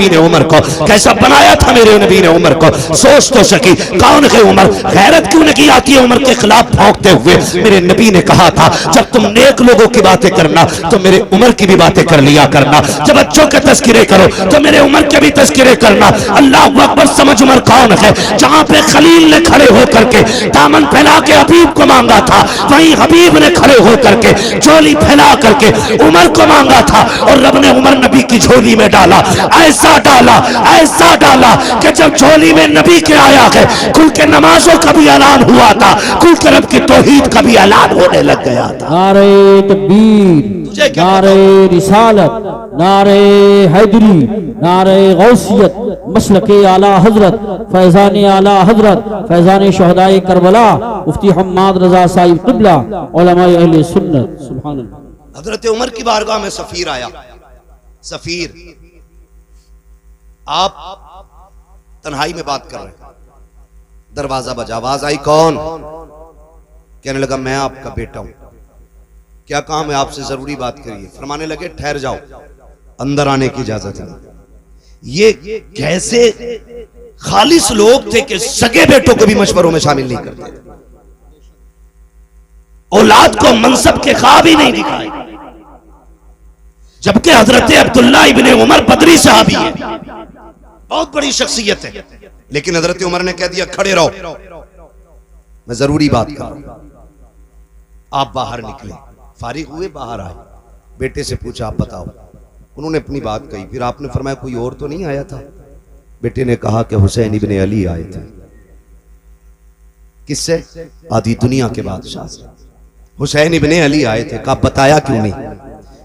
नबी ने उमर को, कैसा बनाया था मेरे नबी ने उमर को। सोच तो सकी कौन है उमर, गैरत क्यों नहीं आती है उमर के खिलाफ भौंकते हुए। मेरे नबी ने कहा था जब तुम नेक लोगों की बातें करना तो मेरे उमर की भी बातें कर लिया करना, जब बच्चों के तस्करे करो तो मेरे उमर के भी तस्करे करना। अल्लाह अकबर, समझ उमर कौन है। जहां पे खलील ने खड़े होकर के दामन फैला के हबीब को मांगा था, वहीं हबीब ने खड़े होकर के झोली फैला करके उमर को मांगा था, और रब ने उमर नबी की झोली में डाला, ऐसा डाला कि जब झोली में नबी के आया है, खुल के नमाजों का भी ऐलान हुआ था, खुल के रब की तौहीद का भी ऐलान होने लग गया था। नारे तकबीर, नारे रिसालत, नारे हैदरी, नारे गौसियत, मसलके आला हजरत, फैजान आला हजरत, फैजान शहदाए करबला, मुफ्ती हम्माद रजा साहिब क़िबला, उलमाए अहले सुन्नत। सुभान अल्लाह। हजरत उमर की बारगाह में सफीर आया। सफीर, आप तन्हाई में बात कर रहे हैं, दरवाजा बजा, आवाज आई कौन? कहने लगा मैं आपका बेटा हूं, क्या काम है आपसे, जरूरी बात करिए। फरमाने लगे ठहर जाओ, अंदर आने की इजाजत है। ये कैसे खालिस लोग थे कि सगे बेटों को भी मशवरों में शामिल नहीं करते, औलाद को मनसब के ख्वाब ही नहीं दिखाए, जबकि हजरत अब्दुल्ला इब्ने उमर बदरी साहबी है, बहुत बड़ी शख्सियत है। लेकिन हजरत उमर ने कह दिया खड़े रहो, मैं जरूरी बात कर रहा हूं। आप बाहर निकले, फारिग हुए, बाहर आए, बेटे से पूछा आप बताओ। उन्होंने अपनी बात कही, फिर आपने फरमाया कोई और तो नहीं आया था? बेटे ने कहा कि हुसैन इब्ने अली आए थे। किससे? आधी दुनिया के बादशाह से हुसैन इब्ने अली आए थे। कहा बताया क्यों नहीं?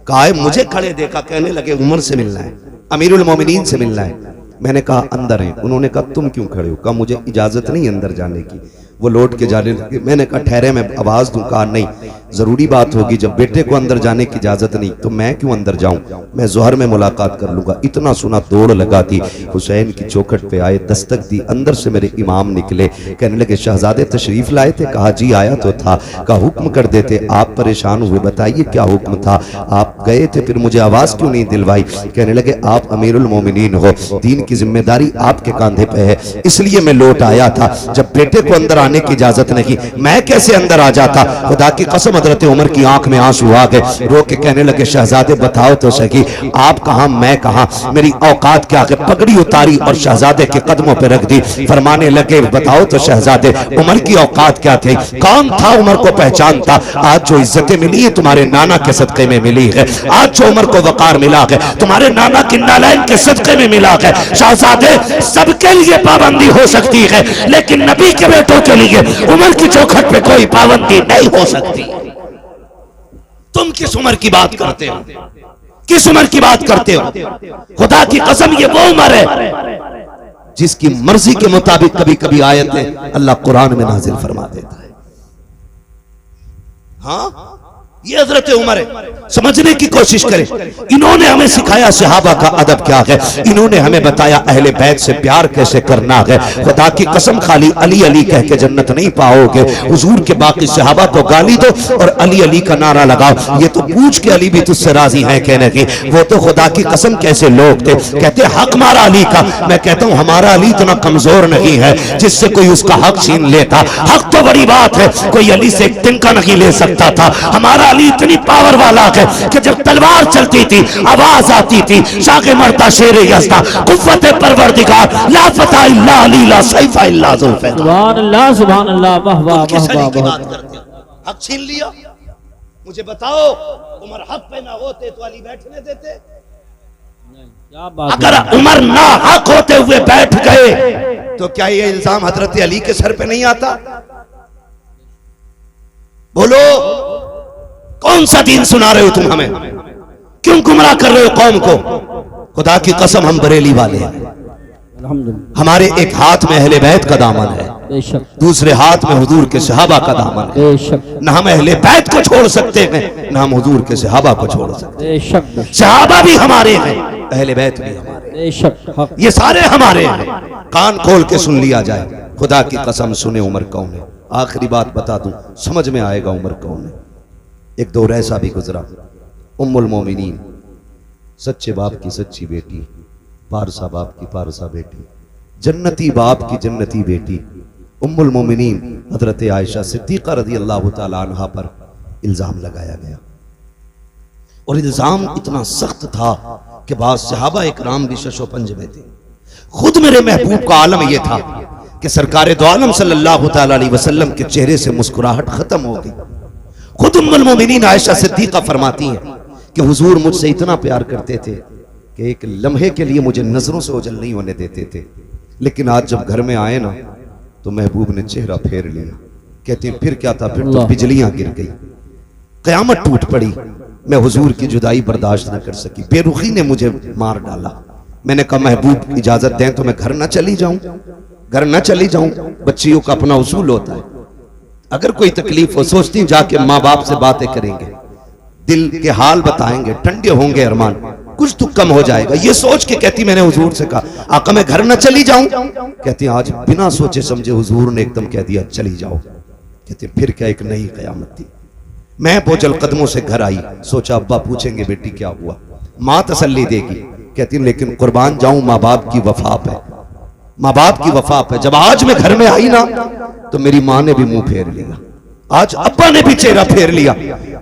कहा है मुझे खड़े देखा, कहने लगे उमर से मिलना है, अमीरुल मोमिनीन से मिलना है। मैंने कहा अंदर है। उन्होंने कहा तुम क्यों खड़े हो? कहा मुझे इजाजत नहीं अंदर जाने की। वो लौट के जाने लगे। मैंने कहा ठहरे, मैं आवाज दूं। कहा नहीं, जरूरी बात होगी, जब बेटे को अंदर जाने की इजाजत नहीं तो मैं क्यों अंदर जाऊं, मैं जोहर में मुलाकात कर लूंगा। इतना सुना दौड़ लगा दी, हुसैन की चौखट पे आए, दस्तक दी, अंदर से मेरे इमाम निकले। कहने लगे शहजादे तशरीफ लाए थे? कहा जी आया तो था। कहा हुक्म कर देते, आप परेशान हुए, बताइए क्या हुक्म था? आप गए थे, फिर मुझे आवाज क्यों नहीं दिलवाई? कहने लगे आप अमीरुल मोमिनीन हो, दीन की जिम्मेदारी आपके कांधे पे है, इसलिए मैं लौट आया था। जब बेटे को अंदर आने की इजाजत नहीं, मैं कैसे अंदर आ जाता? खुदा की कसम हजरत उमर की आंख में आंसू आ गए। रो के कहने लगे शहजादे बताओ तो सही, आप कहां मैं कहां, मेरी औकात क्या है? पगड़ी उतारी और शहजादे के कदमों पर रख दी। फरमाने लगे बताओ तो शहजादे उमर की औकात क्या थी? कौन था उमर को पहचानता? आज जो इज्जतें मिली है तुम्हारे नाना के सदके में मिली है, आज जो उमर को वकार मिला है तुम्हारे नाना की नालैन के सदके में मिला है। शहजादे सबके लिए पाबंदी हो सकती है, लेकिन नबी के बेटों के लिए उमर की चौखट पे कोई पाबंदी नहीं हो सकती। तुम किस उम्र की बात करते हो? किस उम्र की बात करते हो? खुदा की कसम ये वो उम्र है जिसकी मर्जी के मुताबिक कभी कभी आयतें अल्लाह कुरान में नाजिल फरमा देता है। हाँ, ये हजरत उमर है, समझने की कोशिश करें। इन्होंने हमें सिखाया सहाबा का अदब क्या है, इन्होंने हमें बताया अहले बैत से प्यार कैसे करना है। खुदा की कसम खाली अली अली कह के जन्नत नहीं पाओगे। हुजूर के बाकी सहाबा को गाली दो और अली अली का नारा लगाओ, ये तो पूछ के अली भी तुझसे राजी है कहने की। वो तो खुदा की कसम कैसे लोग थे, कहते हक हमारा अली का। मैं कहता हूं हमारा अली इतना कमजोर नहीं है जिससे कोई उसका हक छीन लेता। हक तो बड़ी बात है, कोई अली से एक तिनका नहीं ले सकता था। हमारा अली इतनी पावर वाला है कि जब तलवार चलती थी आवाज आती थी शाके मरता शेर यस्ता कुव्वत परवरदिगार ला फता इल्ला अली ला सैफा इल्ला जुल्फिकार। सुभान अल्लाह, सुभान अल्लाह, वाह वाह वाह वाह। हक छीन लिया। मुझे बताओ उमर हक पे ना होते तो अली बैठने देते? अगर उमर ना हक होते हुए बैठ गए तो क्या ये इल्जाम हजरत अली के सर पे नहीं आता? बोलो कौन सा दीन सुना रहे हो तुम हमें? क्यों गुमराह कर रहे हो कौम को? खुदा की कसम हम बरेली वाले हैं, हमारे एक हाथ में अहले बैत का दामन है, दूसरे हाथ में हुजूर के सहाबा का दामन है। न हम अहले बैत को छोड़ सकते हैं, न हम हुजूर के सहाबा को छोड़ सकते हैं। सहाबा भी हमारे हैं, अहले बैत भी हमारे, ये सारे हमारे हैं। कान खोल के सुन लिया जाए, खुदा की कसम सुने उमर कौन है। आखिरी बात बता दूं, समझ में आएगा उमर कौन है। एक दौर ऐसा भी गुजरा, उम्मुल मोमिनीन, सच्चे बाप की सच्ची बेटी, पारसा बाप की पारसा बेटी, जन्नती बाप की जन्नती बेटी उम्मुल मोमिनीन हजरत आयशा सिद्दीक़ा रज़ी अल्लाह तआला अन्हा पर इल्ज़ाम लगाया गया। और इल्ज़ाम इतना सख्त था कि बाद सहाबा इकराम भी शशो पंज में थे। खुद मेरे महबूब का आलम यह था कि सरकार दो आलम सल्लल्लाहु तआला अलैहि वसल्लम के चेहरे से मुस्कुराहट खत्म हो गई। खुद उम्मुल मोमिनीन आयशा सिद्दीक़ा फरमाती हैं कि हुजूर मुझसे इतना प्यार करते थे कि एक लम्हे के लिए मुझे नजरों से ओझल नहीं होने देते थे, लेकिन आज जब घर में आए ना तो महबूब ने चेहरा फेर लिया। कहते हैं फिर क्या था, फिर तो बिजलियां गिर गई, कयामत टूट पड़ी। मैं हुजूर की जुदाई बर्दाश्त न कर सकी, बेरुखी ने मुझे मार डाला। मैंने कहा महबूब इजाजत दें तो मैं घर न चली जाऊं, घर न चली जाऊं। बच्चियों का अपना उसूल होता है, अगर कोई तकलीफ हो सोचती जाके माँ बाप से बातें करेंगे, दिल के हाल बताएंगे, ठंडे होंगे अरमान, कुछ तो कम हो जाएगा। ये सोच के कहती मैंने हुजूर से कहा आका मैं घर न चली जाऊं। कहती आज बिना सोचे समझे हुजूर ने एकदम कह दिया चली जाओ। कहते फिर क्या एक नई कयामत थी। मैं बोझल कदमों से घर आई, सोचा अब्बा पूछेंगे बेटी क्या हुआ, माँ तसल्ली देगी। कहती लेकिन कुर्बान जाऊं माँ बाप की वफा पे, माँ बाप की वफा पे। जब आज मैं घर में आई ना तो मेरी माँ ने भी मुंह फेर लिया, आज अब्बा ने भी चेहरा फेर लिया।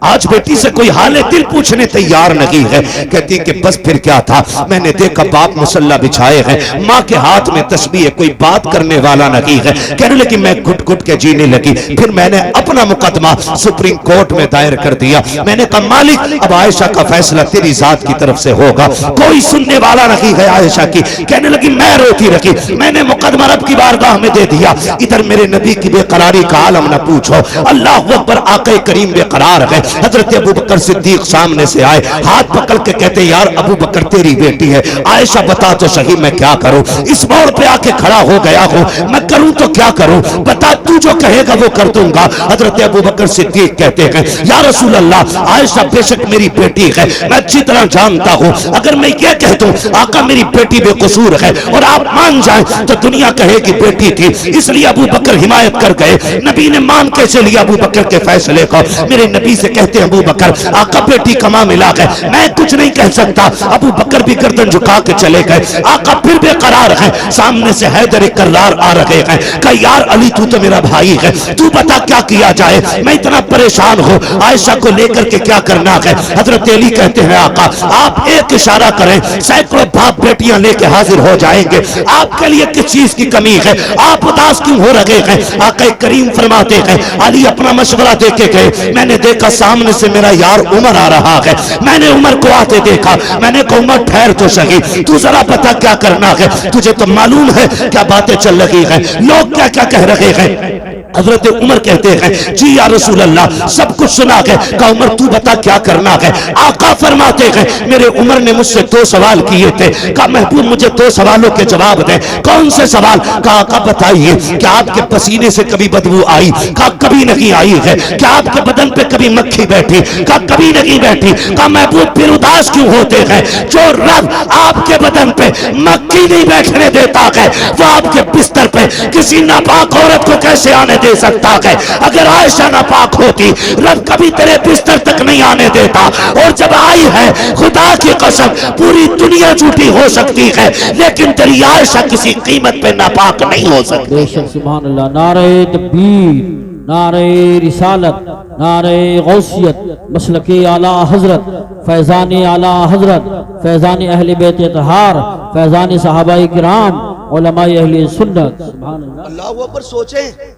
आज बेटी से कोई हाल दिल पूछने तैयार नहीं है। कहती कि बस फिर क्या था, मैंने देखा बाप मुसल्ला बिछाए हैं, माँ के हाथ में तस्बीह है, कोई बात करने वाला नहीं है। कहने लगी मैं घुट घुट के जीने लगी। फिर मैंने अपना मुकदमा सुप्रीम कोर्ट में दायर कर दिया। मैंने कहा मालिक अब आयशा का फैसला तेरी जात की तरफ से होगा, कोई सुनने वाला नहीं है आयशा की। कहने लगी मैं रोती रही, मैंने मुकदमा रब की बारगाह में दे दिया। इधर मेरे नबी की बेकरारी का आलम न पूछो, अल्लाह अकबर, आक़े करीम बेकरार है। हजरत अबू बकर सिद्दीक सामने से आए, हाथ पकड़ के कहते यार अबू बकर तेरी बेटी है, आयशा बता तो सही मैं क्या करूं। इस मोड़ पे आके खड़ा हो गया हूं, मैं करूं तो क्या करूं, बता तू जो कहेगा वो कर दूंगा। हजरत अबू बकर सिद्दीक कहते हैं या रसूल अल्लाह, आयशा बेशक मेरी बेटी है, मैं अच्छी तरह जानता हूं। अगर मैं ये कह दूं आका मेरी बेटी बेकसूर है और आप मान जाएं तो दुनिया कहेगी बेटी थी। इसलिए अबू बकर हिमायत कर गए। नबी ने मान कैसे लिया अबू बकर के फैसले को। मेरे नबी से कहते हैं अबू बकर आका बेटी कमा मिला है, मैं कुछ नहीं कह सकता। अबू बकर भी गर्दन झुका के चले गए। आका फिर बेकरार है, सामने से हैदर कर्रार आ रहे हैं। कहा यार अली तू तो मेरा भाई है, तू बता क्या किया जाए, मैं इतना परेशान हूं, आयशा को लेकर के क्या करना है। हजरत अली कहते हैं आका आप एक इशारा करें, सैकड़ों बाप बेटियां लेके हाजिर हो जाएंगे, आपके लिए किस चीज की कमी है, आप उदास क्यों हो रहे हैं। आका करीम फरमाते हैं अली अपना मशवरा देके गए, मैंने देखा सामने से मेरा यार उमर आ रहा है, मैंने उमर को आते देखा, मैंने कहा उमर ठहर तो सही, तू जरा बता क्या करना है, तुझे तो मालूम है क्या बातें चल रही हैं, लोग क्या क्या कह रहे हैं। हजरत उमर कहते हैं जी या रसूल अल्लाह सब कुछ सुना है। कहा उमर तू बता क्या करना है। आका फरमाते हैं मेरे उमर ने मुझसे 2 सवाल किए थे। कहा महबूब मुझे 2 सवालों के जवाब दें। कौन से सवाल। कहा आका बताइए क्या आपके पसीने से कभी बदबू आई। कहा कभी नहीं आई है। क्या आपके बदन पे कभी मक्खी बैठी। कहा कभी नहीं बैठी। कहा महबूब फिर उदास क्यों होते हैं। जो रब आपके बदन पे मक्खी नहीं बैठने देता है वो आपके बिस्तर पे किसी नापाक औरत को कैसे आने दे सकता है। अगर आयशा नापाक होती रब कभी तेरे बिस्तर तक नहीं आने देता। और जब आई है खुदा की कसम पूरी दुनिया झूठी हो सकती है लेकिन तेरी आयशा किसी कीमत पे नापाक नहीं हो सकती। बेशक सुभान अल्लाह। नारे तकबीर, नारे रिसालत, नारे गौसियत, मसलके आला हजरत, फैजान आला हजरत, फैजान अहले बैत तहार, फैजान सहाबाए किराम, उलमाए अहले सुन्नत। सुभान अल्लाह। अल्लाह अकबर। सोचें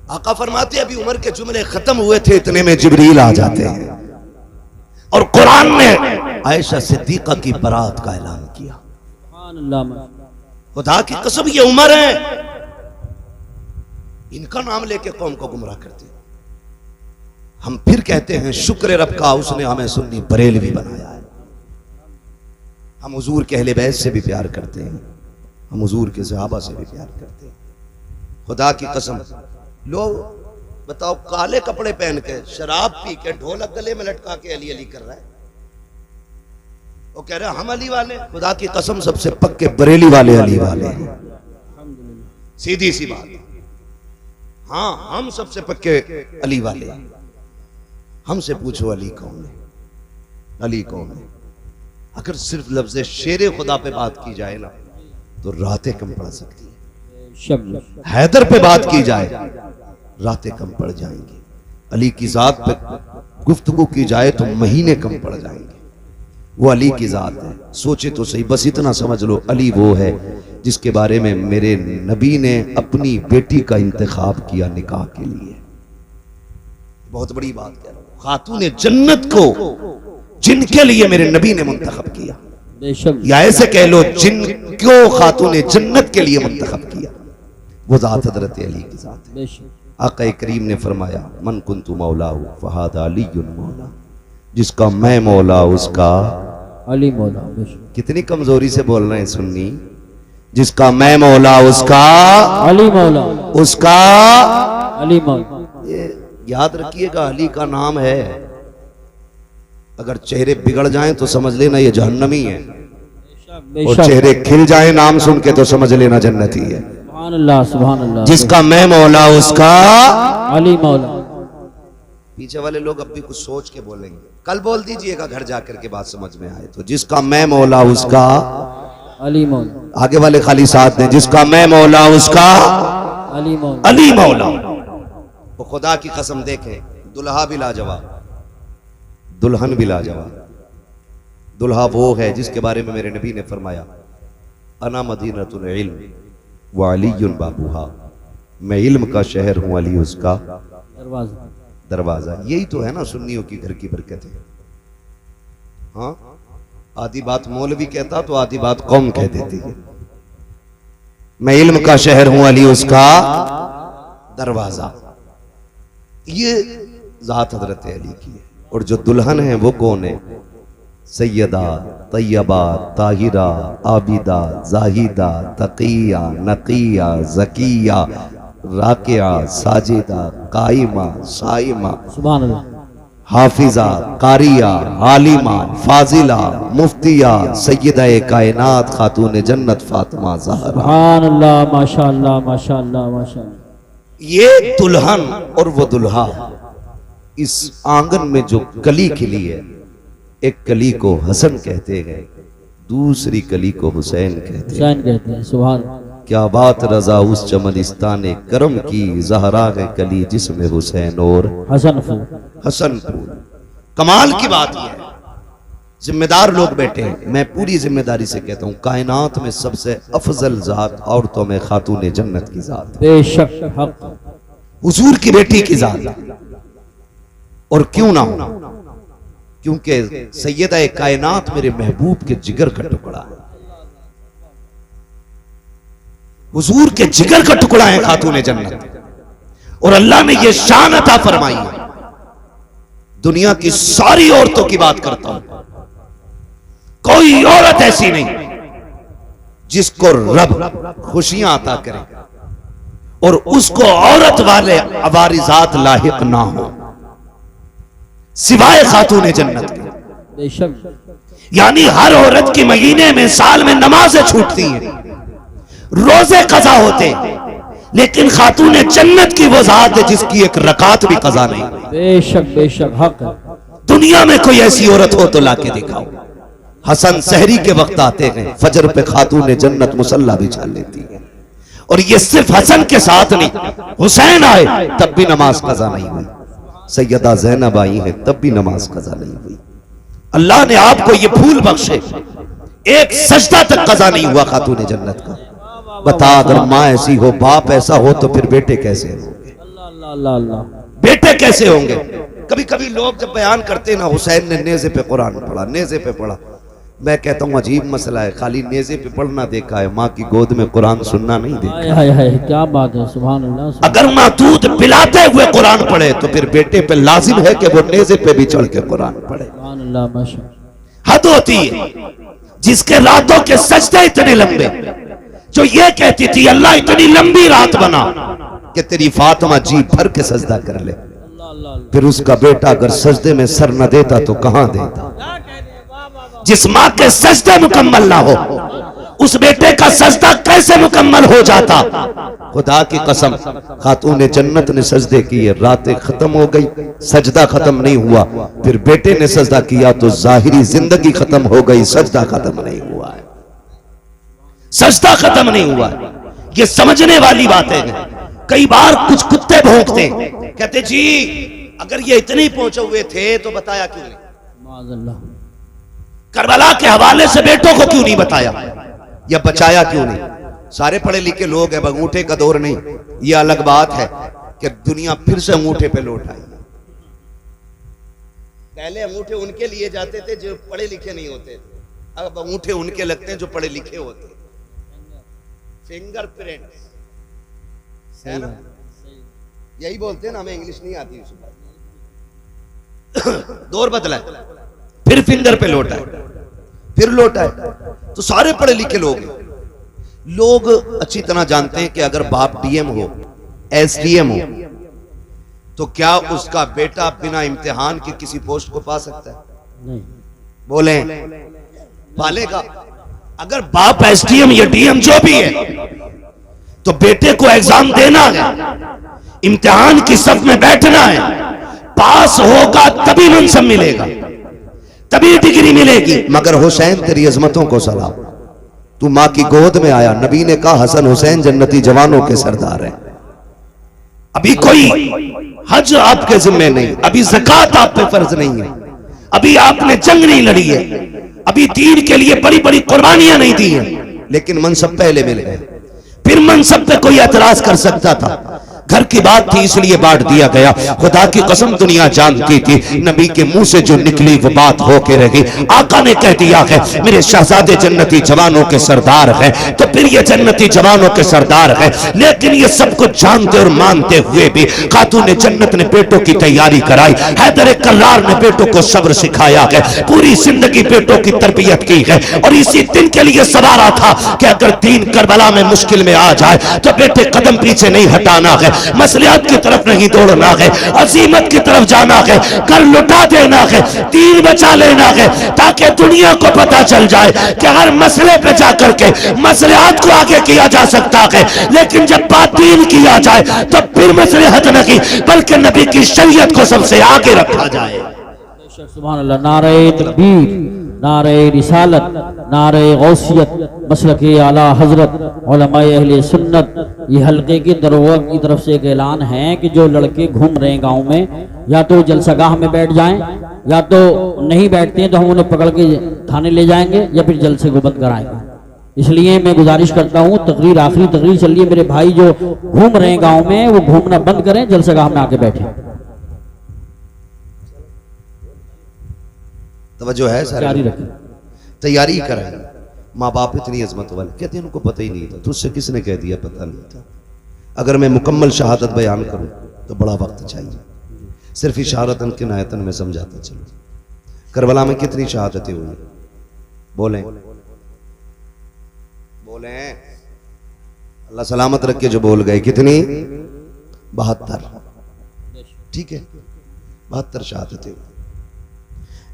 आका फरमाते अभी उमर के जुमले खत्म हुए थे इतने में जिब्रील आ जाते हैं और कुरान ने आयशा सिद्दीका की बरात का ऐलान किया। सुभान अल्लाह। खुदा की कसम ये उमर है, इनका नाम लेके कौम को गुमराह करते हैं। हम फिर कहते हैं शुक्र रब का उसने हमें सुन्नी बरेलवी बनाया है। हम हुजूर के अहले बैत से भी प्यार करते हैं, हम हुजूर के सहाबा से भी प्यार करते हैं। खुदा की कसम लोग बताओ काले कपड़े पहन के शराब पी के ढोलक गले में लटका के अली अली कर रहा है, वो कह रहे हम अली वाले। खुदा की कसम सबसे पक्के बरेली वाले अली वाले हैं, सीधी सी बात। हाँ हम सबसे पक्के अली वाले। हमसे पूछो अली कौन है, अली कौन है। अगर सिर्फ लफ्ज शेर खुदा पे बात की जाए ना तो रातें कम पड़ सकती है। शब हैदर पे बात की जाए रातें कम पड़ जाएंगी। अली की जात पे गुफ्तगू की जाए तो महीने कम पड़ जाएंगे। वो अली की जात है। सोचे तो सही, बस इतना समझ लो, अली वो है जिसके बारे में मेरे नबी ने अपनी बेटी का इंतखाब किया निकाह के लिए। बहुत बड़ी बात कह रहा हूं, खातून जन्नत को जिनके लिए मेरे नबी ने मुंतखब किया, बेशक या ऐसे कह लो जिनको खातून जन्नत के लिए मुंतखब किया, वो जात हजरत अली की जात है। बेशक आका करीम ने फरमाया मन कुन्तु मौलाहु फहादा अलीयुन मौला, जिसका मैं मौला उसका अली मौला। बेशक कितनी कमजोरी से बोल रहे हैं सुन्नी, जिसका मैं मौला उसका अली मौला, उसका। अली मौला। ये याद रखिएगा, अली का नाम है। अगर चेहरे बिगड़ जाएं तो समझ लेना ये जहन्नमी है, और बेशक चेहरे खिल जाएं नाम सुन के तो समझ लेना जन्नती है। सुभान अल्लाह, सुभान अल्लाह। जिसका मैं मौला उसका। अली मौला। पीछे वाले लोग अब भी कुछ सोच के बोलेंगे, कल बोल दीजिएगा घर जाकर के बात समझ में आए तो। जिसका मैं मौला उसका अली मौला। आगे वाले खाली साथ दें, जिसका मैं मौला उसका अली मौला। अली मौला। वो खुदा की कसम देखें, दुल्हा भी लाजवाब, दुल्हन भी लाजवाब। दुल्हा वो है जिसके बारे में मेरे नबी ने फरमाया अना मदीनतुल इल्म व अलीयुन बाबूहा, मैं इल्म का शहर हूं, अली उसका दरवाजा। दरवाजा। यही तो है ना सुन्नियों की घर की बरकत है। हाँ, आधी बात मौलवी कहता तो आधी बात कौम कह देती है। मैं इल्म का शहर हूं, अली उसका दरवाजा। ये जात हजरत अली की है। और जो दुल्हन है वो कौन है? सैयदा तैयबा ताहिरा आबिदा जाहिदा तकिया नकिया जकिया राकिया साजिदा काइमा साइमा सुभान अल्लाह। हाफिजा कारिया आलिमा फाजिला मुफ्तिया सैयदा कायनात खातून जन्नत फातिमा ज़हरा। सुभान अल्लाह, माशाअल्लाह, माशाअल्लाह, माशाअल्लाह। ये दुल्हन और वो दुल्हा, इस आंगन में जो कली खिली है, एक कली को हसन कहते हैं, दूसरी कली को हुसैन कहते हैं। हुसैन कहते हैं। सुभान। क्या बात रजा उस चमनिस्तान करम की, ज़हरा है कली जिसमें हुसैन और हसन फूल। हसन फूल। कमाल की बात यह है, जिम्मेदार लोग बैठे हैं, मैं पूरी जिम्मेदारी से कहता हूं, कायनात में सबसे अफजल जात औरतों में खातून जन्नत की जात, बेशक हक। हुजूर की बेटी की जात। और क्यों ना हो, क्योंकि सैयदा कायनात मेरे महबूब के जिगर का टुकड़ा है, हुजूर के जिगर का टुकड़ा है खातून जन्नत। और अल्लाह ने यह शान अता फरमाई है। दुनिया की सारी औरतों की बात करता हूं, कोई औरत ऐसी नहीं जिसको रब खुशियां अता करे और उसको औरत वाले अवारिजात लाहिक ना हो, सिवाय खातून जन्नत के। बेशक। यानी हर औरत की महीने में साल में नमाजें छूटती हैं, रोजे कजा होते, लेकिन खातून जन्नत की वो जात है जिसकी एक रकात भी कजा नहीं। बेशक बेशक हक। दुनिया में कोई ऐसी औरत हो तो लाके दिखाओ। हसन सहरी के वक्त आते हैं, फजर पे खातून जन्नत मुसल्ला बिछा लेती है। और ये सिर्फ हसन के साथ नहीं, हुसैन आए तब भी नमाज कजा नहीं हुई, सैयदा ज़ैनब आई है तब भी नमाज कजा नहीं हुई। अल्लाह ने आपको ये फूल बख्शे, एक सजदा तक कजा नहीं हुआ खातून जन्नत का। बता, अगर माँ ऐसी हो, बाप ऐसा हो, तो फिर बेटे कैसे होंगे? अल्लाह अल्लाह अल्लाह। बेटे कैसे होंगे? कभी कभी लोग जब बयान करते ना, हुसैन ने नेज़े पे कुरान पढ़ा, नेज़े पे पढ़ा, मैं कहता हूँ अजीब मसला है, खाली नेज़े पे पढ़ना देखा है, माँ की गोद में कुरान सुनना नहीं देखा। हाय हाय हाय, क्या बात है। सुभान अल्लाह, सुभान। अगर माँ दूध पिलाते हुए कुरान पढ़े तो फिर बेटे पे लाजिम है कि वो नेज़े पे भी चढ़ के कुरान पढ़े। सुभान अल्लाह, माशाअल्लाह। हद होती है जिसके रातों के सजदे इतने लंबे, जो ये कहती थी अल्लाह इतनी लंबी रात बना कि तेरी फातिमा जी भर के सजदा कर ले, अल्लाह अल्लाह। फिर उसका बेटा अगर सजदे में सर न देता तो कहां देता? जिस माँ के सजदे मुकम्मल ना हो, उस बेटे का सजदा कैसे मुकम्मल हो जाता। खुदा की कसम, खातून जन्नत ने सजदे किए, रातें खत्म हो गई, सजदा खत्म नहीं हुआ। फिर बेटे ने सजदा किया तो जाहिरी जिंदगी खत्म हो गई, सजदा खत्म नहीं हुआ है, सजदा खत्म नहीं हुआ है। ये समझने वाली बातें हैं। कई बार कुछ कुत्ते भौंकते, कहते जी अगर ये इतने पहुंचे हुए थे तो बताया क्यों नहीं, माज़अल्लाह। करबला के हवाले से बेटों को क्यों नहीं बताया या बचाया क्यों नहीं। सारे पढ़े लिखे लोग हैं, अंगूठे का दौर नहीं। यह अलग बात है कि दुनिया फिर से अंगूठे पे लौट आई। पहले अंगूठे उनके लिए जाते थे जो पढ़े लिखे नहीं होते थे, अब अंगूठे उनके लगते हैं जो पढ़े लिखे होते। फिंगरप्रिंट है ना, यही बोलते हैं ना, हमें इंग्लिश नहीं आती। दौर बदला, फिर फिंगर पे लौटा है, फिर लौटा है। तो सारे पढ़े लिखे लोग अच्छी तरह जानते हैं कि अगर बाप डीएम हो, एसडीएम हो, तो क्या उसका बेटा बिना इम्तिहान के किसी पोस्ट को पा सकता है? नहीं। बोले पालेगा। अगर बाप एसडीएम या डीएम जो भी है, तो बेटे को एग्जाम देना है, इम्तिहान की सफ में बैठना है, पास होगा तभी मनसब मिलेगा, तभी डिग्री मिलेगी। मगर हुसैन तेरी अजमतों को सलाम, तू मां की गोद में आया। नबी ने कहा हसन हुसैन जन्नती जवानों के सरदार हैं। अभी कोई हज आपके जिम्मे नहीं, अभी ज़कात आप पे फर्ज नहीं है, अभी आपने जंग नहीं लड़ी है, अभी दीन के लिए बड़ी बड़ी कुर्बानियां नहीं दी हैं, लेकिन मनसब पहले मिल गए। फिर मनसब पे कोई एतराज कर सकता था, घर की बात थी इसलिए बांट दिया गया। खुदा की कसम दुनिया जानती थी नबी के मुंह से जो निकली वो बात होके रही। आका ने कह दिया है मेरे शहजादे जन्नती जवानों के सरदार हैं, तो फिर ये जन्नती जवानों के सरदार हैं। लेकिन ये सब कुछ जानते और मानते हुए भी खातून जन्नत ने बेटों की तैयारी कराई। हैदर कर्रार ने बेटों को सब्र सिखाया है, पूरी जिंदगी बेटों की तरबियत की है, और इसी दिन के लिए सवारा था कि अगर दीन करबला में मुश्किल में आ जाए तो बेटे कदम पीछे नहीं हटाना है, मसलियात की तरफ नहीं दौड़ना है, अजीमत की तरफ जाना है, कर लुटा देना है, दीन बचा लेना है, ताकि दुनिया को पता चल जाए कि हर मसले पे जाकर के मसलियात को आगे किया जा सकता है। लेकिन जब बात दीन किया जाए तो फिर मसलिहत नहीं बल्कि नबी की शरीयत को सबसे आगे रखा जाए। सुभान अल्लाह। नारे तकबीर, नारे रिसालत, नारे गौसियत, मसलके आला हजरत, उलमाए अहले सुन्नत। ये हल्के की दरोगा की तरफ से एक ऐलान है कि जो लड़के घूम रहे हैं गांव में, या तो जलसागाह में बैठ जाएं, या तो नहीं बैठते हैं तो हम उन्हें पकड़ के थाने ले जाएंगे या फिर जलसे को बंद कराएंगे। इसलिए मैं गुजारिश करता हूँ, तकरीर आखिरी तकरीर चल रही है, मेरे भाई जो घूम रहे हैं गाँव में वो घूमना बंद करें, जलसागाह में आके बैठे। तवज्जो है सर, जारी रखें, तैयारी करें। माँ बाप इतनी अजमत वाले, कहते हैं उनको पता ही नहीं था। तुझसे किसने कह दिया पता नहीं था? अगर मैं मुकम्मल शहादत बयान करूं तो बड़ा वक्त चाहिए, सिर्फ इशारतन किनायतन में समझाता चलो। करबला में कितनी शहादतें हुई? बोलें बोलें, अल्लाह सलामत रख के जो बोल गए। कितनी? 72। ठीक है, 72 शहादतें हुई।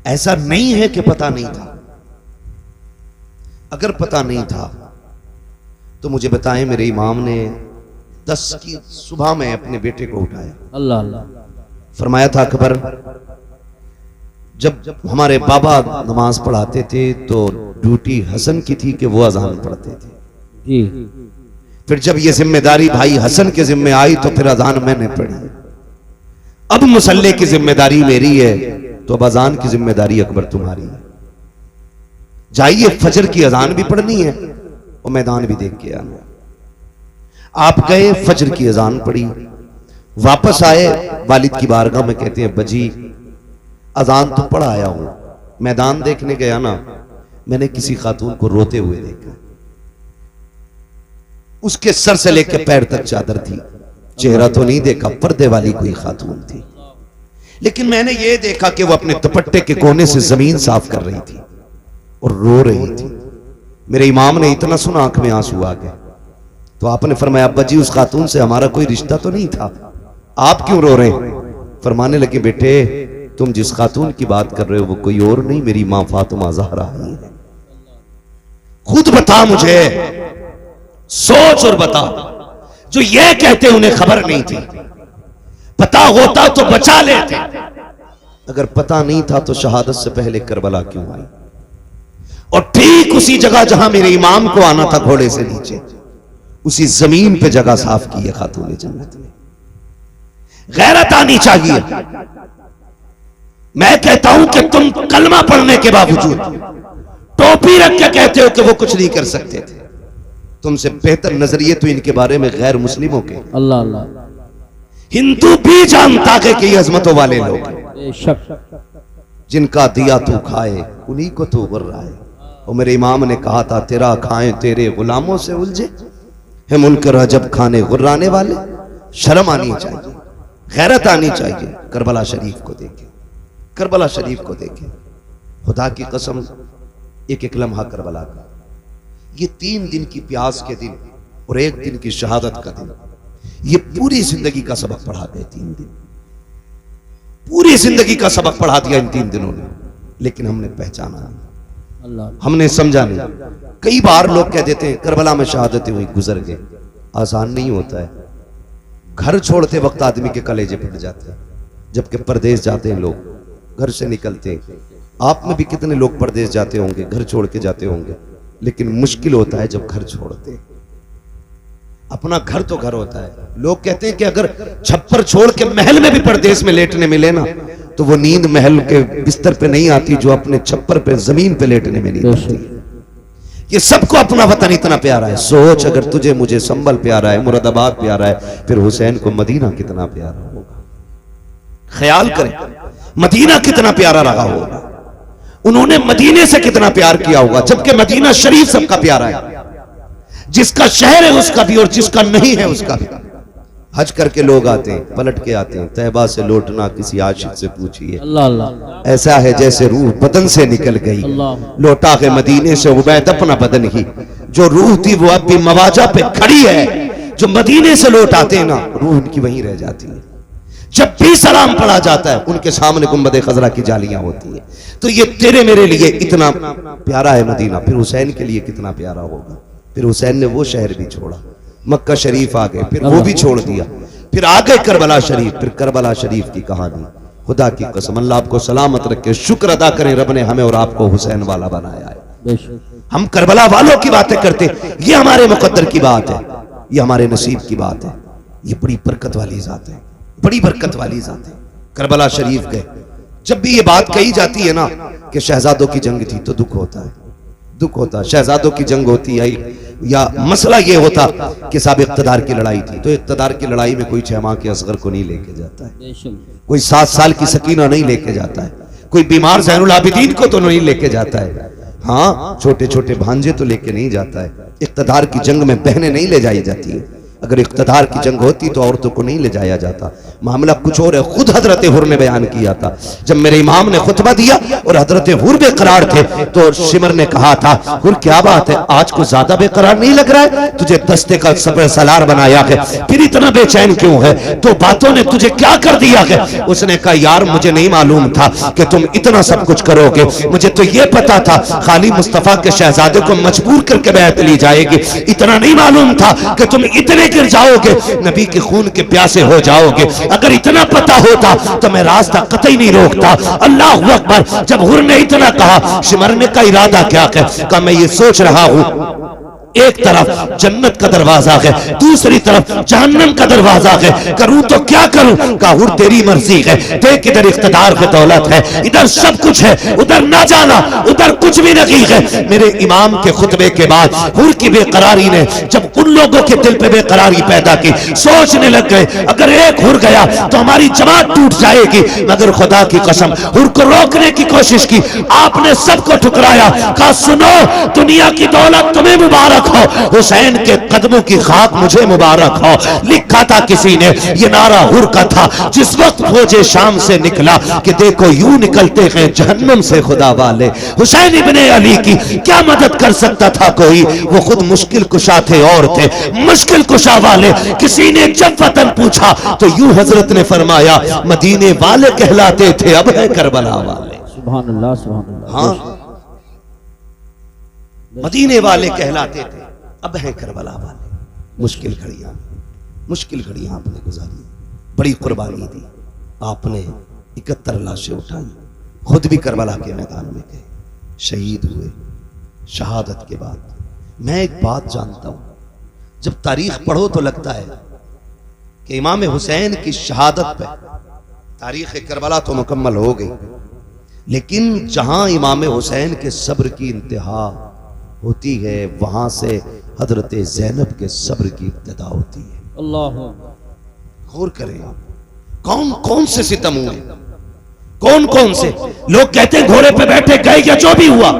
ऐसा नहीं है कि पता नहीं था। अगर पता नहीं था तो मुझे बताएं, मेरे इमाम ने 10 की सुबह में अपने बेटे को उठाया, अल्लाह अल्लाह, फरमाया था अकबर, जब हमारे बाबा नमाज पढ़ाते थे तो ड्यूटी हसन की थी कि वो अजान पढ़ते थे जी। फिर जब ये जिम्मेदारी भाई हसन के जिम्मे आई तो फिर अजान मैंने पढ़ी। अब मुसल्ले की जिम्मेदारी मेरी है तो अब अजान की जिम्मेदारी अकबर तुम्हारी है। जाइए, फजर की अजान भी पढ़नी है और मैदान भी देख के आना। आप गए, फजर की अजान पढ़ी, वापस आए, वालिद की बारगाह में कहते हैं बजी अजान तो पढ़ आया हूं, मैदान देखने गया ना, मैंने किसी खातून को रोते हुए देखा। उसके सर से लेकर पैर तक चादर थी, चेहरा तो नहीं देखा, पर्दे वाली कोई खातून थी, लेकिन मैंने ये देखा कि वो अपने दुपट्टे के कोने से जमीन साफ कर रही थी और रो रही थी। मेरे इमाम ने इतना सुना, आंख में आंसू आ गए। तो आपने फरमाया अब्बा जी उस खातून से हमारा कोई रिश्ता तो नहीं था, आप क्यों रो रहे हैं? फरमाने लगे बेटे तुम जिस खातून की बात कर रहे हो वो कोई और नहीं, मेरी मां फातिमा ज़हरा ही है। खुद बता मुझे, सोच और बता। जो ये कहते उन्हें खबर नहीं थी, पता होता तो बचा लेते, अगर पता नहीं था तो शहादत से पहले करबला क्यों आई? और ठीक उसी जगह जहां मेरे इमाम को आना था घोड़े से नीचे, उसी जमीन पे जगह साफ की है खातून जन्नत ने। गैरत आनी चाहिए। मैं कहता हूं कि तुम कलमा पढ़ने के बावजूद टोपी रख के कहते हो कि वो कुछ नहीं कर सकते थे। तुमसे बेहतर नजरिए तो इनके बारे में गैर मुस्लिमों के। अल्लाह अल्लाह। हिंदू भी जानता है कि ये अजमतों वाले लोग बेशक, जिनका दिया तू खाए उन्हीं को तू गुर्रा है। और मेरे इमाम ने कहा था, तेरा खाएं तेरे गुलामों से उलझे है मुनकर अजब खाने गुर्राने वाले। शर्म आनी चाहिए, गैरत आनी चाहिए। करबला शरीफ को देखे, करबला शरीफ को देखे। खुदा की कसम, एक एक लम्हा करबला का, ये 3 दिन की प्यास के दिन और 1 दिन की शहादत का दिन, ये पूरी जिंदगी का सबक पढ़ा गए। 3 दिन पूरी जिंदगी का सबक पढ़ा दिया इन 3 दिनों ने। लेकिन हमने पहचाना नहीं, अल्लाह, हमने समझा नहीं। कई बार लोग कह देते हैं करबला में शहादतें हुई, गुजर गए। आसान नहीं होता है। घर छोड़ते वक्त आदमी के कलेजे फट जाते हैं, जबकि परदेश जाते हैं लोग, घर से निकलते हैं। आप में भी कितने लोग परदेश जाते होंगे, घर छोड़ के जाते होंगे, लेकिन मुश्किल होता है जब घर छोड़ते हैं। अपना घर तो घर होता है। लोग कहते हैं कि अगर छप्पर छोड़ के महल में भी परदेश में लेटने मिले ना, तो वो नींद महल के बिस्तर पे नहीं आती जो अपने छप्पर पे जमीन पे लेटने में नहीं आती। ये सबको अपना वतन इतना प्यारा है। सोच, अगर तुझे मुझे संभल प्यारा है, मुरादाबाद प्यारा है, फिर हुसैन को मदीना कितना प्यारा होगा। ख्याल करें, मदीना कितना प्यारा रहा होगा। उन्होंने मदीने से कितना प्यार किया होगा, जबकि मदीना शरीफ सबका प्यारा है। जिसका शहर है उसका भी और जिसका नहीं है उसका भी। हज करके लोग आते हैं, पलट के आते हैं। तैयबा से लौटना किसी आशिक से पूछिए, अल्लाह अल्लाह। ऐसा है जैसे रूह बदन से निकल गई। लौटा के मदीने से उबैद अपना बदन ही, जो रूह थी वो अब भी मवाजा पे खड़ी है। जो मदीने से लौट आते हैं ना, रूह उनकी वहीं रह जाती है। जब भी सलाम पढ़ा जाता है उनके सामने गुंबद खजरा की जालियां होती है। तो ये तेरे मेरे लिए इतना प्यारा है मदीना, फिर हुसैन के लिए कितना प्यारा होगा। फिर हुसैन ने वो शहर भी छोड़ा, मक्का शरीफ आ गए, फिर वो भी छोड़ दिया, फिर आ गए करबला शरीफ। फिर करबला शरीफ की कहानी, खुदा की कसम, अल्लाह आपको सलामत रखे। शुक्र अदा करें रब ने हमें और आपको हुसैन वाला बनाया है। हम करबला वालों की बातें करते, ये हमारे मुकद्दर की बात है, ये हमारे नसीब की बात है। ये बड़ी बरकत वाली जात है, बड़ी बरकत वाली जात है। करबला शरीफ गए। जब भी ये बात कही जाती है ना कि शहजादों की जंग थी, तो दुख होता है, दुख होता। शहजादों की जंग होती है या मसला ये होता कि साहब इक़्तिदार की लड़ाई थी, तो इक़्तिदार की लड़ाई में कोई 6 माह के असगर को नहीं लेके जाता है, कोई 7 साल की सकीना नहीं लेके जाता है, कोई बीमार ज़ैनुल आबिदीन को तो नहीं लेके जाता है। हाँ, छोटे छोटे भांजे तो लेके नहीं जाता है। इक़्तिदार की जंग में बहनें नहीं ले जाई जाती है। अगर इक़्तिदार की जंग होती तो औरतों को नहीं ले जाया जाता। मामला कुछ और है। खुद हजरत हुर ने बयान किया था, जब मेरे इमाम ने खुतबा दिया और हजरत हुर बेकरार थे, तो शिमर ने कहा था, हुर क्या बात है, आज को ज्यादा बेकरार नहीं लग रहा है? तुझे दस्ते का सबर सलार बनाया है, फिर इतना बेचैन क्यों है? तो बातों ने तुझे क्या कर दिया है? उसने कहा, यार मुझे नहीं मालूम था कि तुम इतना सब कुछ करोगे। मुझे तो ये पता था खाली मुस्तफा के शहजादे को मजबूर करके बैत ली जाएगी। इतना नहीं मालूम था कि तुम इतने गिर जाओगे, नबी के खून के प्यासे हो जाओगे। अगर इतना पता होता तो मैं रास्ता कतई नहीं रोकता। अल्लाह अकबर। जब हुर ने इतना कहा, शिमरने का इरादा क्या है? कहा, मैं ये सोच रहा हूं, एक तरफ जन्नत का दरवाजा है, दूसरी तरफ जहन्नम का दरवाजा है, करूं तो क्या करूं? कहा, हुर तेरी मर्जी है। देख, इधर इख्तिदार की दौलत है, इधर सब कुछ है, उधर ना जाना, उधर कुछ भी नहीं है। मेरे इमाम के खुतबे के बाद हुर की बेकरारी ने जब उन लोगों के दिल पे बेकरारी पैदा की, सोचने लग गए, अगर एक हुर गया तो हमारी जमात टूट जाएगी। मगर खुदा की कसम, हुर को रोकने की कोशिश की, आपने सबको ठुकराया। कहा, सुनो, दुनिया की दौलत तुम्हें मुबारक हो, हुसैन के कदमों की खाक मुझे मुबारक हो। लिखा था किसी ने, ये नारा हुर का था जिस वक्त फौजे शाम से निकला कि देखो यूं निकलते हैं जहन्नम से खुदा वाले। हुसैन इब्ने अली की क्या मदद कर सकता था कोई? वो खुद मुश्किल कुशा थे और थे मुश्किल कुशा वाले। किसी ने जब वतन पूछा तो यूं हजरत ने फरमाया, मदीने वाले कहलाते थे, अब है करबला वाले। सुभान अल्लाह, सुभान अल्लाह। हाँ, मदीने वाले कहलाते थे, अब हैं करबला वाले। मुश्किल घड़ियां आपने गुजारी, बड़ी कुर्बानी दी आपने, 71 लाशें उठाई, खुद भी करबला के मैदान में गए, शहीद हुए। शहादत के बाद मैं एक बात जानता हूं, जब तारीख पढ़ो तो लगता है कि इमाम हुसैन की शहादत पे तारीख करबला तो मुकम्मल हो गई, लेकिन जहां इमाम हुसैन के सब्र की इंतहा होती है वहां से हजरत ज़ैनब के सब्र की इब्तिदा होती है। अल्लाह, गौर करें आप, कौन कौन से सितम हुए, कौन कौन से लोग कहते हैं घोड़े पे बैठे गए या जो भी हुआ,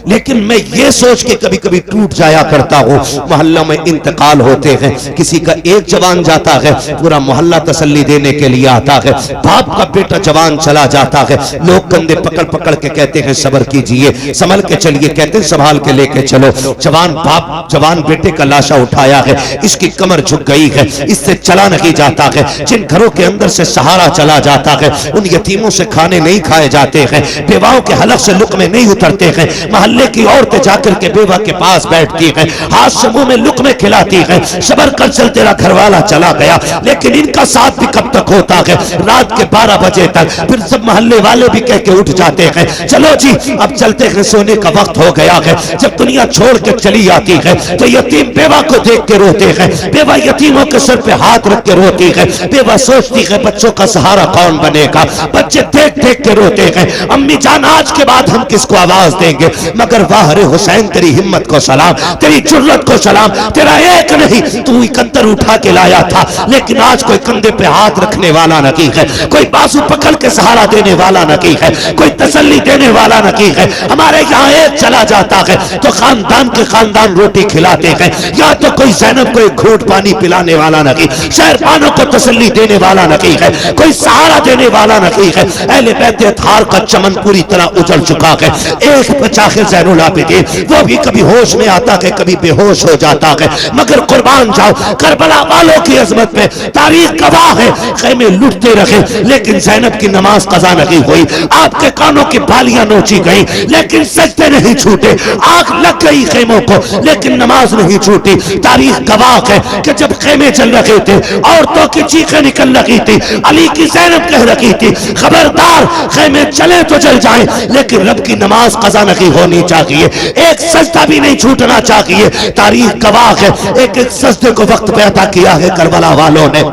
लेकिन मैं ये सोच के कभी कभी टूट जाया करता हूं, मोहल्ला में इंतकाल होते हैं, किसी का एक जवान जाता है, पूरा मोहल्ला तसल्ली देने के लिए आता है, बाप का बेटा जवान चला जाता है, लोग कंधे पकड़ पकड़ के कहते हैं सब्र कीजिए, संभल के चलिए, कहते हैं संभाल के लेके चलो। जवान बेटे का लाशा उठाया है, इसकी कमर झुक गई है, इससे चला नहीं जाता है, जिन घरों के अंदर से सहारा चला जाता है, उन यतीमों से खाने नहीं खाए जाते हैं, बेवाओं के हलक से लुक्मे नहीं उतरते हैं, मोहल्ले की औरतें जाकर के बेवा के पास बैठती हैं, हाथ से मुंह में लुक्मे खिलाती हैं, सबर कर चल तेरा घरवाला चला गया, लेकिन इनका साथ भी कब तक होता है, रात के 12 बजे तक। फिर सब मोहल्ले वाले भी कह के उठ जाते हैं, चलो जी अब चलते हैं, सोने का वक्त हो गया है। जब दुनिया छोड़ के चली आती है तो यतीम बेवा को देख के रोते हैं, बेवा यतीमों के सर पे हाथ रख के रोती है, बेवा सोचती है बच्चों का सहारा कौन बनेगा, बच्चे देख देख के रोते हैं, अम्मी जान आज के बाद हम किसको आवाज देंगे। मगर वाह रे हुसैन, तेरी हिम्मत को सलाम, तेरी जुर्रत को सलाम, तेरा एक नहीं तू 71 उठा के लाया था, लेकिन आज कोई कंधे पे हाथ रखने वाला नहीं है, कोई बाजू पकड़ के सहारा देने वाला नहीं है, कोई तसल्ली देने वाला नहीं है। हमारे यहाँ एक चला जाता है तो खानदान के खानदान रोटी खिलाते हैं, या तो कोई ज़ैनब को एक घूंट पानी पिलाने वाला नहीं, शहरबानों को तसल्ली देने वाला नहीं है, कोई सहारा देने वाला नहीं है। अहले बैत थार का चमन पूरी तरह उजड़ चुका है। एक बचा है ज़ैनुल आबिदीन, वो भी कभी होश में आता है कभी बेहोश हो जाता है, मगर कुर्बान जाओ करबला वालों की अजमत पे, तारीख गवाह है, खेमे लुटते रहे लेकिन ज़ैनब की नमाज कज़ा नहीं हुई, आपके कानों की बालियां नोची गई लेकिन सजदे नहीं छूटे, आग लग गई खेमों को लेकिन नमाज नहीं छूटी। तारीख गवाह है कि जब खेमे चल रहे थे औरतों की चीखें निकल रही थी, अली की ज़ैनब कह रही थी खबरदार खेमे चले तो चल जाएं, लेकिन रब की नमाज कज़ा नहीं होनी चाहिए, एक सजदा भी नहीं छूटना चाहिए। तारीख गवाह है एक एक सजदे को वक्त पे अता किया है करबला वालों ने,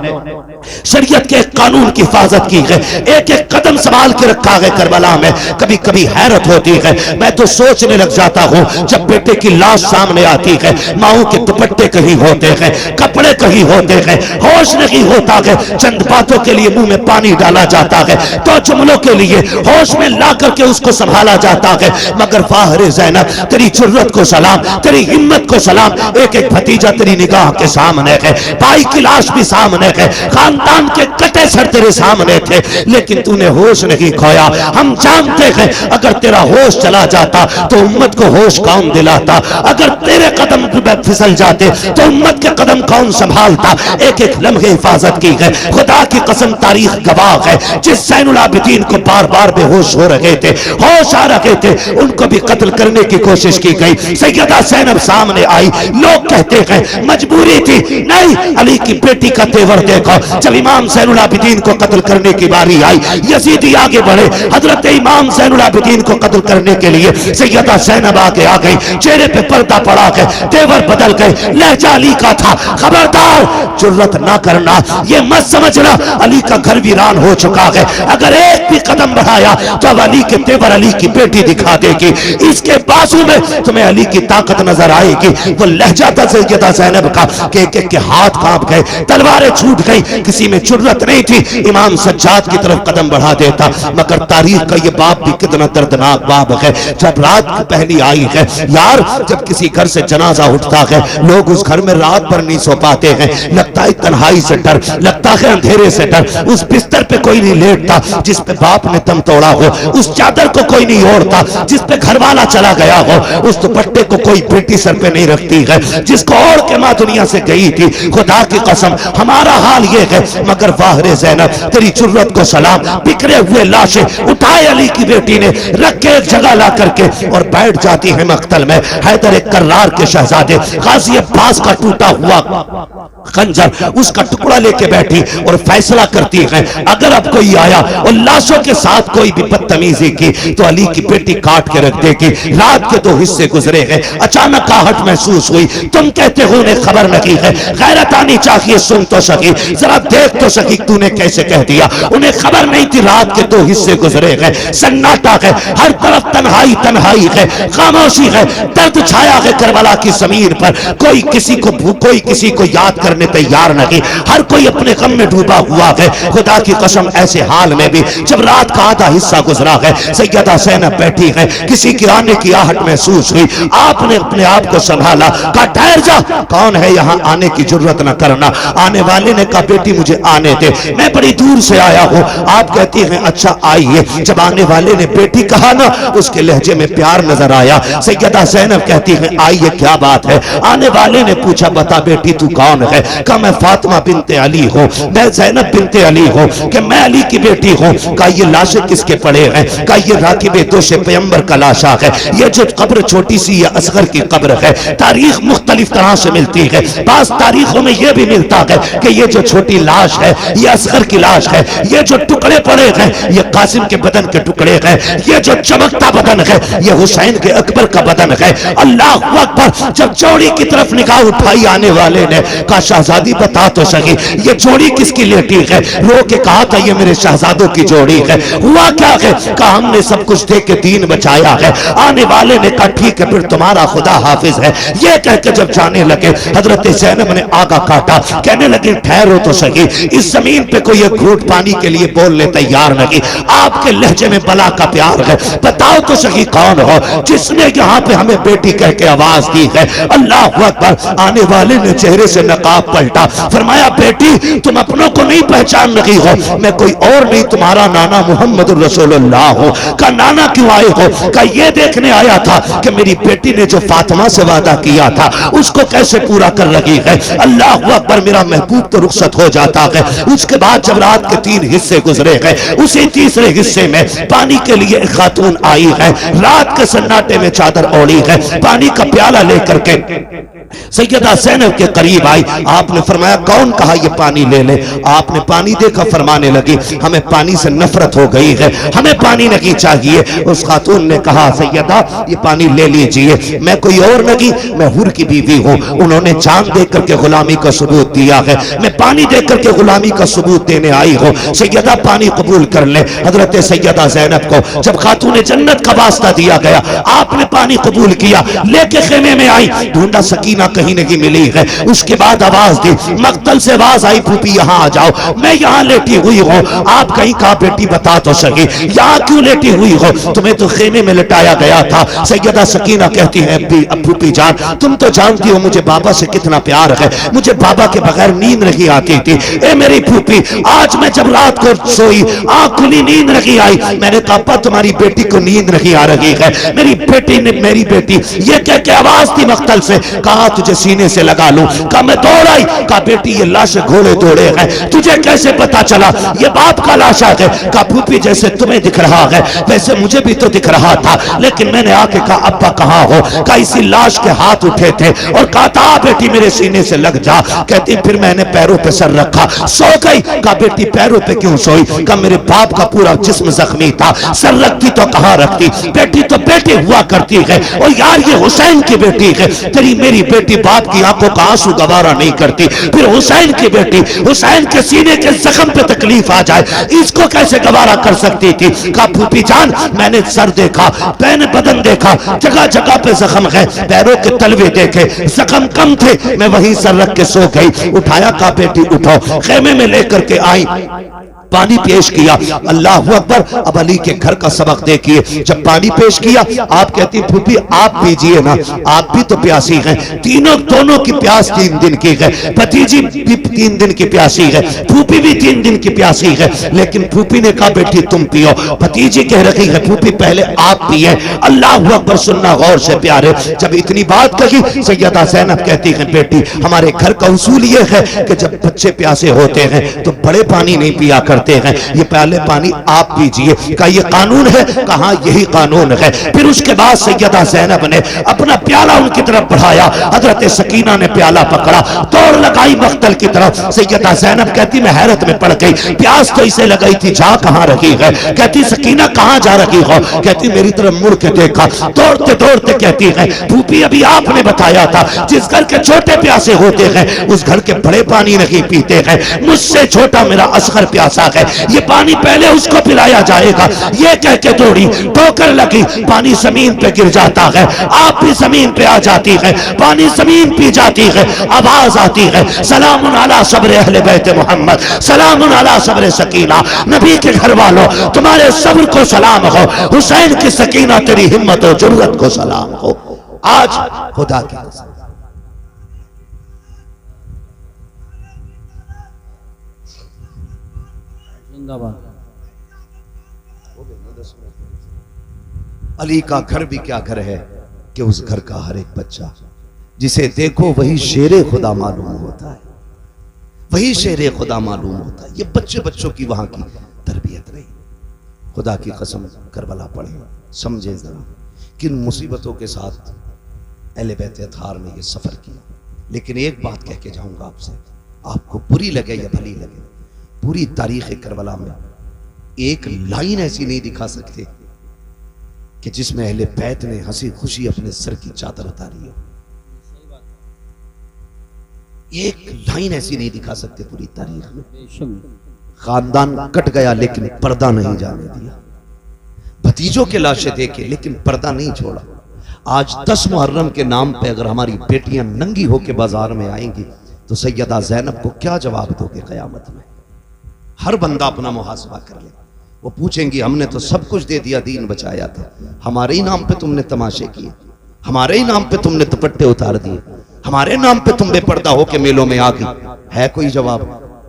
शरीयत के कानून की हिफाजत की है, एक एक कदम संभाल के रखा है करबला में। कभी कभी हैरत होती है, मैं तो सोचने लग जाता हूँ जब बेटे की लाश सामने आती है, माओ के दुपट्टे कहीं होते हैं, कपड़े कहीं होते हैं, होश नहीं होता है, चंद बातों के लिए मुंह में पानी डाला जाता है, तो जुमलों के लिए होश में ला करके उसको संभाला जाता है। मगर फाहरे ज़ैनब तेरी जुर्रत को सलाम, तेरी हिम्मत को सलाम, एक एक भतीजा तेरी निगाह के सामने है, भाई की लाश भी सामने है, खानदान के कटे सर तेरे सामने थे, लेकिन तूने होश नहीं खोया। हम जानते हैं अगर तेरा होश चला जाता तो उम्मत को होश कौन दिलाता, अगर तेरे कदम फिसल जाते तो उम्मत के कदम कौन संभालता। एक एक लम्हे हिफाजत की है, खुदा की कसम तारीख गवाह है, जिस ज़ैनुल आबिदीन को बार बार बेहोश हो रहे थे, होश आ रहे थे, उनको भी कत्ल करने की कोशिश की गई। सैयदा ज़ैनब सामने आई, लोग कहते हैं मजबूरी थी, नहीं अली की बेटी का तेवर देखो। जब इमाम ज़ैनुल आबिदीन को कत्ल करने की बारी आई, यजीदी आगे बढ़े, हजरत इमाम ज़ैनुल आबिदीन को कत्ल करने के लिए सैयदा ज़ैनब आगे आ गई, चेहरे पे पर्दा पड़ा गया, तेवर बदल गए, लहजा अली का था। खबरदार जुर्रत ना करना, ये मत समझना अली का घर वीरान हो चुका है, अगर एक भी कदम बढ़ाया तो अब अली के तेवर अली की बेटी दिखा देगी, इसके बाजू में तुम्हें अली की ताकत नजर आएगी। वो लहजा था सैयदा ज़ैनब का कि एक के हाथ कांप गए, तलवारें छूट गई, किसी में जुर्रत नहीं थी इमाम सज्जाद की तरफ कदम बढ़ा देता। मगर तारीख का ये बाप भी कितना दर्दनाक बाप है। जब रात पहली आई है यार, जब किसी घर से जनाजा उठता है लोग उस घर में रात भर नहीं सो पाते हैं, लगता है तन्हाई से डर, लगता है अंधेरे से डर, उस बिस्तर पे कोई नहीं लेटता जिस पे बाप ने दम तोड़ा हो, उस चादर को कोई नहीं ओढ़ता जिस पे घरवाला चला गया हो, उस दुपट्टे को कोई बेटी सर पे नहीं रखती है जिसको ओढ़ के माँ दुनिया से गई थी, खुदा की कसम हमारा हाल ये है, मगर वाहरे ज़ैनब तेरी जुर्रत को सलाम। बिखरे हुए लाशें उठाए अली की बेटी ने, रख के एक जगह ला करके और बैठ जाती है मख्तल में। हैदर कर्रार के शहजादे गाजी अब्बास का टूटा हुआ खंजर उसका टुकड़ा लेके बैठी और फैसला करती है, अगर अब कोई आया और लाशों के साथ कोई भी बदतमीजी की तो अली की बेटी काट के रख देगी। रात के 2 हिस्से गुजरे हैं, अचानक आहट महसूस हुई। तुम कहते हो उन्हें खबर नहीं है, गैरत आनी चाहिए, सुन तो सकी, जरा देख तो सकी तूने कैसे कह दिया। उन्हें खबर नहीं थी रात के 2 हिस्से गुजरे हैं, सन्नाटा है, हर तरफ तन्हाई तन्हाई है, खामोशी है, दर्द छाया है करबला की जमीन पर। कोई किसी को याद करने तैयार नहीं, हर कोई अपने गम में डूबा हुआ है। खुदा की कसम ऐसे हाल में भी जब रात का आधा हिस्सा गुजरा है, सैयदा ज़ैनब बैठी है, किसी के आने की आहट महसूस हुई। आपने अपने आप को संभाला, कहा ठहर जा, कौन है यहाँ, आने की जरूरत न करना। आने वाले ने कहा बेटी मुझे आने दे, मैं बड़ी दूर से आया हूँ। आप कहती हैं अच्छा आइए। जब आने वाले ने बेटी कहा ना, उसके लहजे में प्यार नजर आया। सैयदा ज़ैनब कहती है आइए, क्या बात है। आने वाले ने पूछा बता बेटी तू कौन है। कहा मैं फातिमा बिनते अली हूँ, मैं ज़ैनब बिनते अली हूँ, कि मैं अली की बेटी हूँ। कहा ये लाशें किसके पड़े हैं। कहा ये राकिबे दोषे पैगंबर का लाशा है, ये जो कब्र छोटी सी ये असगर की कब्र है। तारीख मुख्तलिफ तरह से मिलती है, बास तारीखों में यह भी मिलता है कि ये जो छोटी लाश है ये असगर की लाश है, ये जो टुकड़े पड़े हैं ये कासिम के बदन के टुकड़े हैं, ये जो चमकता बदन है ये हुसैन के अकबर का बदन है। अल्लाह अकबर। जब जोड़ी की तरफ निगाह उठाई आने वाले ने, कहा शहजादी बता तो सही ये जोड़ी किसकी लेटी है। रो के कहा था ये मेरे शहजादों की जोड़ी है। हुआ क्या है। कहा हमने सब कुछ दे के दीन बचाया है। आने वाले ने कहा ठीक है फिर तुम्हारा खुदा हाफिज है। ये कहकर जब जाने लगे हजरत ज़ैनब ने आगा काटा, कहने लगे ठहरो तो सही, इस जमीन पे कोई एक घूंट पानी के लिए बोलने तैयार नहीं। आपके लहजे में बला का प्यार है, बताओ तो सही कौन हो जिसने यहाँ पे हमें बेटी कह के आवाज दी है। अल्लाह अकबर। आने वाले ने चेहरे से नकाब पलटा, फरमाया बेटी तुम अपनों को नहीं पहचान रही हो, मैं कोई और नहीं तुम्हारा नाना मोहम्मद रसूलुल्लाह हो। का नाना क्यों आए हो। का ये देखने आया था कि मेरी बेटी ने जो फातिमा से वादा किया था उसको कैसे पूरा कर रही है। अल्लाह अकबर। मेरा महबूब तो रुखसत हो जाता है। उसके बाद जब रात के 3 हिस्से गुजरे हैं, उसी तीसरे हिस्से में पानी के लिए एक खातून आई है, रात के सन्नाटे में चादर ओढ़ी है, पानी का प्याला लेकर के सैयदा ज़ैनब के करीब आई। आपने फरमाया कौन। कहा ये पानी ले ले। आपने पानी देखा, फरमाने लगी हमें पानी से नफरत हो गई है, हमें पानी नहीं चाहिए। उस खातून ने कहा सैयदा ये पानी ले लीजिए, मैं कोई और नहीं, मैं हुर की बीवी हूँ। उन्होंने जान दे करके गुलामी का सबूत दिया है, मैं पानी दे करके गुलामी का सबूत देने आई हूँ। सैयदा पानी कबूल कर ले। हजरत सैयदा ज़ैनब को जब खातून जन्नत का वास्ता दिया गया, आपने पानी कबूल किया, लेके खेमे में आई, ढूंढा सकीना कहीं नहीं मिली है। उसके बाद आवाज दी, मक्तल से आवाज आई फूफी यहाँ आ जाओ, मैं यहाँ लेटी हुई हूँ। आप कहीं कहा बेटी बता तो सकी यहाँ क्यों लेटी हुई हो, तुम्हें तो खेमे में लिटाया गया था। सैयदा सकीना कहती है फूफी जान तुम तो जानती हो मुझे बाबा से कितना प्यार है, मुझे बाबा के बगैर नींद नहीं आती थी। ए मेरी फूफी आज मैं जब रात को सोई आंख खुली नींद नहीं आई, मैंने कहा तुम्हारी बेटी को नींद नहीं आ रही है। मेरी बेटी ने मेरी बेटी ये कह के आवाज दी मक्तल से, कहा तुझे सीने से लगा लूं। कहा मैं दौड़ आई। कहा बेटी ये लाश घोड़े दौड़े हैं, तुझे कैसे पता चला ये बाप का लाशा है। कहा फूफी जैसे तुम्हें दिख रहा है वैसे मुझे भी तो दिख रहा था, लेकिन मैंने आके कहा अब्बा कहाँ हो। कहा इसी लाश के हाथ उठे थे और कहा था बेटी मेरे सीने से लग जा। कहती फिर मैंने पैरों पे सर रखा, सो गई। कहा बेटी पैरों पे क्यों सोई। कहा मेरे बाप का पूरा जिस्म जख्मी था, सर रखती तो कहाँ रखती, बेटी तो बेटी हुआ करती है। और यार ये हुसैन की बेटी है, तेरी मेरी बेटी बाप की आंखों का आंसू गवारा नहीं करती, फिर हुसैन की बेटी हुसैन के सीने के जख्म पे तकलीफ आ जाए इसको कैसे गवारा कर सकती थी। कहा फूफी जान मैंने सर देखा, मैंने बदन देखा, जगह जगह पे जख्म है, पैरों के तलवे देखे जख्म कम थे, मैं वहीं सर रख के सो गई। उठाया, कहा बेटी उठो, खेमे में लेकर के आई। पानी पेश किया। अल्लाह अकबर। अब अली के घर का सबक देखिए, जब पानी पेश किया आप कहती फूफी आप पीजिए ना, आप भी तो प्यासी हैं। तीनों दोनों की प्यास 3 दिन की है, भतीजी भी 3 दिन की प्यासी है, फूफी भी 3 दिन की प्यासी है। लेकिन फूफी ने कहा बेटी तुम पियो, भतीजी कह रही है फूफी पहले आप पिए। अल्लाह अकबर। सुनना गौर से प्यारे, जब इतनी बात कही सैयदा ज़ैनब कहती है बेटी हमारे घर का उसूल ये है कि जब बच्चे प्यासे होते हैं तो बड़े पानी नहीं पिया करते हैं, ये पहले पानी आप पीजिए। का ये कानून है? कहा यही कानून है। फिर उसके बाद सैयदा ज़ैनब ने अपना प्याला उनकी तरफ बढ़ाया, हजरत सकीना ने प्याला पकड़ा, दौड़ लगाई मख्तल की तरफ। सैयदा ज़ैनब कहती मैं हैरत में पड़ गई, प्यास तो इसे लगाई थी, जा कहां रही है? कहती सकीना कहां जा रही हो? कहती मेरी तरफ मुड़ के देखा, दौड़ते दौड़ते कहती है फूफी अभी आपने बताया था जिस घर के छोटे प्यासे होते हैं उस घर के बड़े पानी नहीं पीते हैं, मुझसे छोटा मेरा असगर प्यासा है, ये पानी पहले उसको पिलाया जाएगा। ये कह के दौड़ी, ठोकर लगी, पानी जमीन पे गिर जाता है, आप भी जमीन पे आ जाती है, पानी जमीन पी जाती है, आवाज आती है सलामुन अला सब्र अहले बैत मोहम्मद, सलामुन अला सब्र सकीना, नबी के घर वालों तुम्हारे सब्र को सलाम हो, हुसैन की सकीना तेरी हिम्मत और जरूरत को सलाम हो। आज खुदा की कसम अली का घर भी क्या घर है कि उस घर का हर एक बच्चा जिसे देखो वही शेरे खुदा मालूम होता है, वही शेरे खुदा मालूम होता है। ये बच्चे बच्चों की वहां की तरबियत रही। खुदा की कसम करबला पढ़े, समझे जरा किन मुसीबतों के साथ अहले बैत अत्हार ने ये सफर किया। लेकिन एक बात कह के जाऊंगा आपसे, आपको बुरी लगे या भली लगे, पूरी तारीख करबला में एक लाइन ऐसी नहीं दिखा सकते कि जिसमें अहले बैत ने हंसी खुशी अपने सर की चादर उतारी हो। एक लाइन ऐसी नहीं दिखा सकते पूरी तारीख में। खानदान कट गया लेकिन पर्दा नहीं जाने दिया, भतीजों के लाशें देखे लेकिन पर्दा नहीं छोड़ा। आज 10 मुहर्रम के नाम पे अगर हमारी बेटियां नंगी होकर बाजार में आएंगी तो सैयदा ज़ैनब को क्या जवाब दोगे क़यामत में? हर बंदा अपना मुहासबा कर ले। वो पूछेंगी हमने तो सब कुछ दे दिया, दीन बचाया था, हमारे ही नाम पे तुमने तमाशे किए, हमारे ही नाम पे तुमने दुपट्टे उतार दिए, हमारे नाम पे तुम बेपर्दा होके मेलों में आ गई। है कोई जवाब?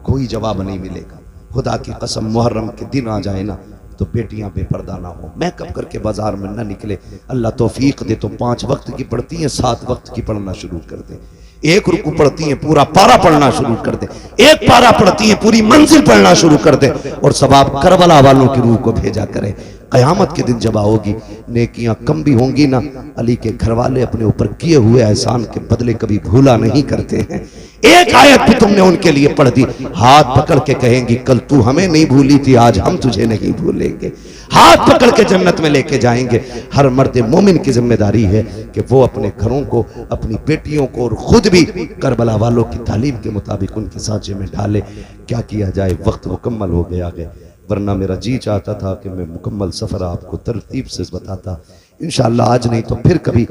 कोई जवाब नहीं मिलेगा। खुदा की कसम मुहर्रम के दिन आ जाए ना तो बेटियां बेपर्दा ना हो, मेकअप करके बाजार में ना निकले। अल्लाह तौफीक दे तो 5 वक्त की पढ़ती हैं, 7 वक्त की पढ़ना शुरू कर दे। 1 रुकू पढ़ती हैं, पूरा पारा पढ़ना शुरू कर दे। 1 पारा पढ़ती हैं, पूरी मंजिल पढ़ना शुरू कर दे। और सवाब करबला वालों की रूह को भेजा करे। कयामत के दिन जब आओगी नेकियां कम भी होंगी ना, अली के घर वाले अपने ऊपर किए हुए एहसान के बदले कभी भूला नहीं करते हैं। एक आयत भी तुमने उनके लिए पढ़ दी, हाथ पकड़ के कहेंगी कल तू हमें नहीं भूली थी, आज हम तुझे नहीं भूलेंगे। हाथ पकड़ के जन्नत में लेके जाएंगे। हर मर्द मोमिन की जिम्मेदारी है कि वो अपने घरों को, अपनी बेटियों को और खुद भी करबला वालों की तालीम के मुताबिक उनके सांचे में डाले। क्या किया जाए, वक्त मुकम्मल हो गया है, वरना मेरा जी चाहता था कि मैं मुकम्मल सफ़र आपको तरतीब से बताता। इंशाअल्लाह आज नहीं तो फिर कभी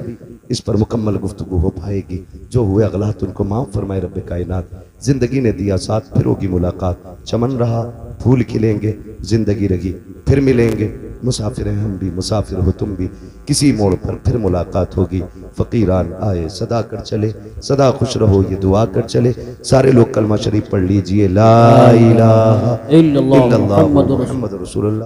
इस पर मुकम्मल गुफ्तगू हो पाएगी। जो हुए गलत उनको माफ़ फरमाए रब्बे कायनात। जिंदगी ने दिया साथ, फिर होगी मुलाकात। चमन रहा फूल खिलेंगे, जिंदगी रही फिर मिलेंगे। मुसाफिर हैं हम भी, मुसाफिर हो तुम भी, किसी मोड़ पर फिर मुलाकात होगी। फ़कीरान आए सदा कर चले, सदा खुश रहो ये दुआ कर चले। सारे लोग कलमा शरीफ पढ़ लीजिए, ला इलाहा इल्लल्लाह मुहम्मद रसूलुल्लाह।